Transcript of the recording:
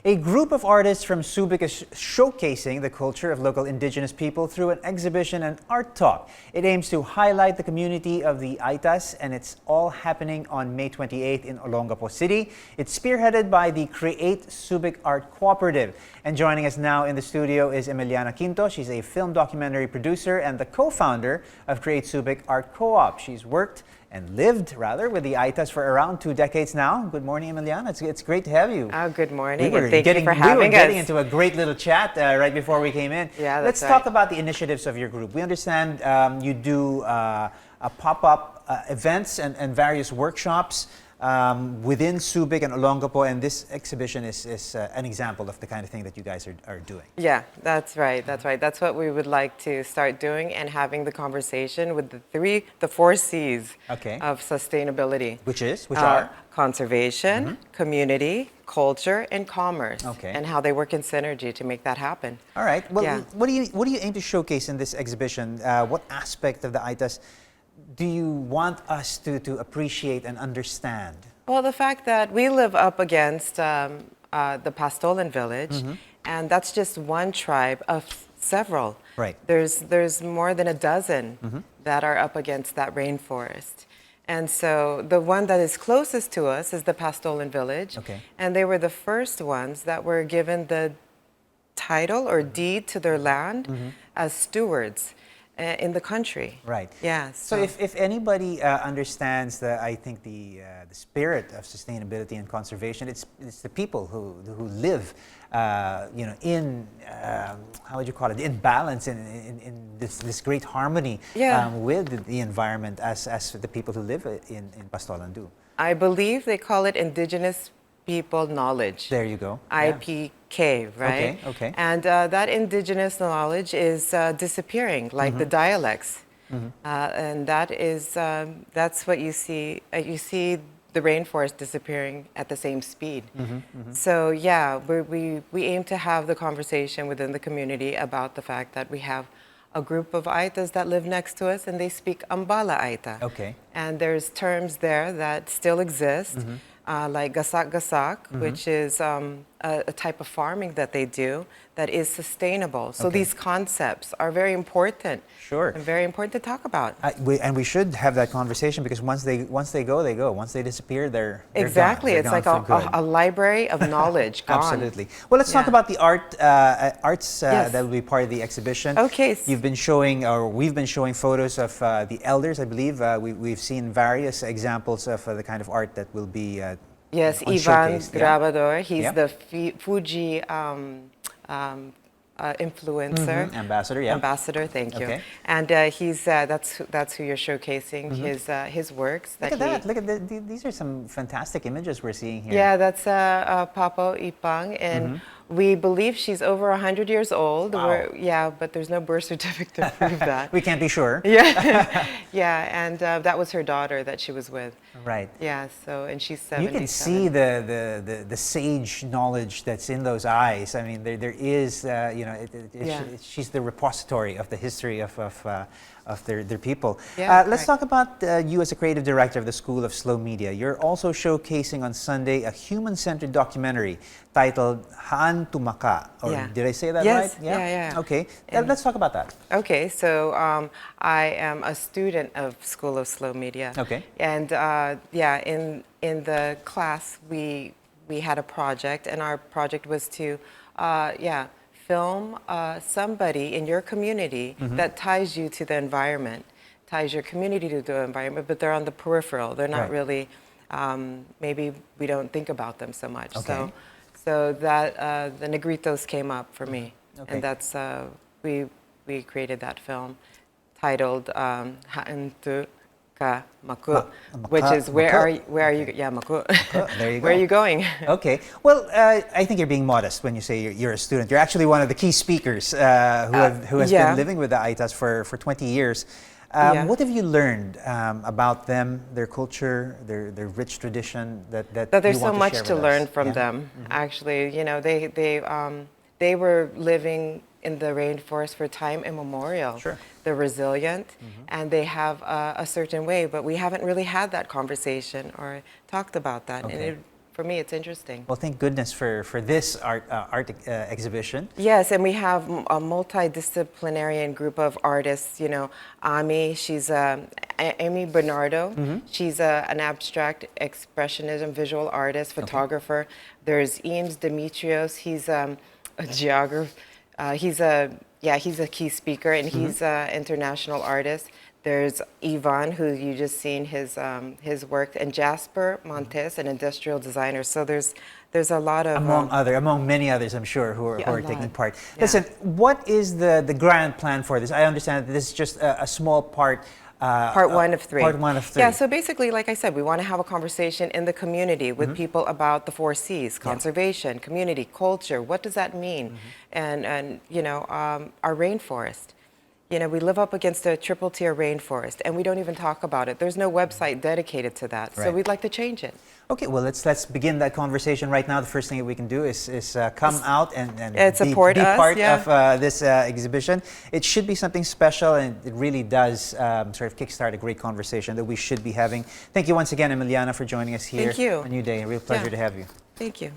A group of artists from Subic is showcasing the culture of local Indigenous people through an exhibition and art talk. It aims to highlight the community of the Aetas, and it's all happening on May 28th in Olongapo City. It's spearheaded by the Create Subic Art Cooperative. And joining us now in the studio is Emiliana Quinto. She's a film documentary producer and the co-founder of Create Subic Art Co-op. She's worked and lived, rather, with the Aetas for around 2 decades now. Good morning, Emiliana. It's great to have you. Oh, good morning, and thank you for having us. We were getting into a great little chat right before we came in. Yeah, Let's talk about the initiatives of your group. We understand you do a pop-up events and various workshops within Subic and Olongapo, and this exhibition is an example of the kind of thing that you guys are doing. Yeah, that's right. That's right. That's what we would like to start doing, and having the conversation with the four C's of sustainability. Which are? Conservation, community, culture, and commerce. And how they work in synergy to make that happen. All right. Well, what do you aim to showcase in this exhibition? What aspect of the Aetas do you want us to appreciate and understand? Well, the fact that we live up against the Pastolan village, and that's just one tribe of several. Right. There's more than a dozen that are up against that rainforest. And so the one that is closest to us is the Pastolan village. And they were the first ones that were given the title or deed to their land as stewards in the country. Right. Yeah. So if anybody understands I think the spirit of sustainability and conservation, it's the people who live, in how would you call it, in balance, in this great harmony with the environment as the people who live in Pastolan do. I believe they call it Indigenous people knowledge. There you go. IPK, right? Okay. And that indigenous knowledge is disappearing, like the dialects. And that's what you see. You see the rainforest disappearing at the same speed. So yeah, we aim to have the conversation within the community about the fact that we have a group of Aetas that live next to us, and they speak Ambala Aeta. And there's terms there that still exist. Like gasak-gasak, which is a type of farming that they do that is sustainable. So these concepts are very important. Sure. And very important to talk about. And we should have that conversation, because once they go, they go. Once they disappear, they're exactly. Gone. It's like a library of knowledge gone. Absolutely. Well, let's talk about the arts that will be part of the exhibition. You've been showing, or we've been showing, photos of the elders, I believe. We've seen various examples of the kind of art that will be Yes, Ivan Grabador. He's the Fuji influencer. Ambassador, yeah. Ambassador, thank you. And he's that's who you're showcasing, his works. Look at that. Look at these are some fantastic images we're seeing here. Yeah, that's Papo Ipang, and we believe she's over 100 years old. Wow. But there's no birth certificate to prove that. We can't be sure. Yeah, and that was her daughter that she was with. Right. Yeah. So, and she's 77. You can see the sage knowledge that's in those eyes. I mean, there is, she's the repository of the history of their people. Let's talk about you as a creative director of the School of Slow Media. You're also showcasing on Sunday a human-centered documentary titled Haan Tumaka. Did I say that right? Yeah. Okay. Let's talk about that. Okay. So I am a student of School of Slow Media. And in the class we had a project, and our project was to film somebody in your community that ties you to the environment, ties your community to the environment, but they're on the peripheral. They're not really, maybe we don't think about them so much. So that the Negritos came up for me, and that's we created that film titled Ha'entu Ka Maku, which is where are you? Yeah, Maku. There you go. Where are you going? Okay. Well, I think you're being modest when you say you're a student. You're actually one of the key speakers who has been living with the Aetas for 20 years. What have you learned about them, their culture, their rich tradition that there's you want so much to learn from them? Actually, they were living in the rainforest for time immemorial. They're resilient, and they have a certain way, but we haven't really had that conversation or talked about that. And for me, it's interesting. Well, thank goodness for this art exhibition. Yes, and we have a multidisciplinary group of artists. You know, she's Amy Bernardo. She's an abstract expressionism visual artist, photographer. There's Eames Demetrios. He's a geographer. He's a key speaker, and he's an international artist. There's Ivan, who you just seen his work, and Jasper Montes, an industrial designer. So there's a lot of among many others, I'm sure, who are taking part. Yeah. Listen, what is the grand plan for this? I understand that this is just a small part. Part one of three. Part one of three. Yeah, so basically, like I said, we want to have a conversation in the community with people about the 4 C's: conservation, community, culture. What does that mean? And you know, our rainforest. You know, we live up against a triple tier rainforest, and we don't even talk about it. There's no website dedicated to that, so we'd like to change it. Okay, well, let's begin that conversation right now. The first thing that we can do is come out and support be us, part of this exhibition. It should be something special, and it really does sort of kickstart a great conversation that we should be having. Thank you once again, Emiliana, for joining us here Thank you. on New Day. A real pleasure to have you. Thank you.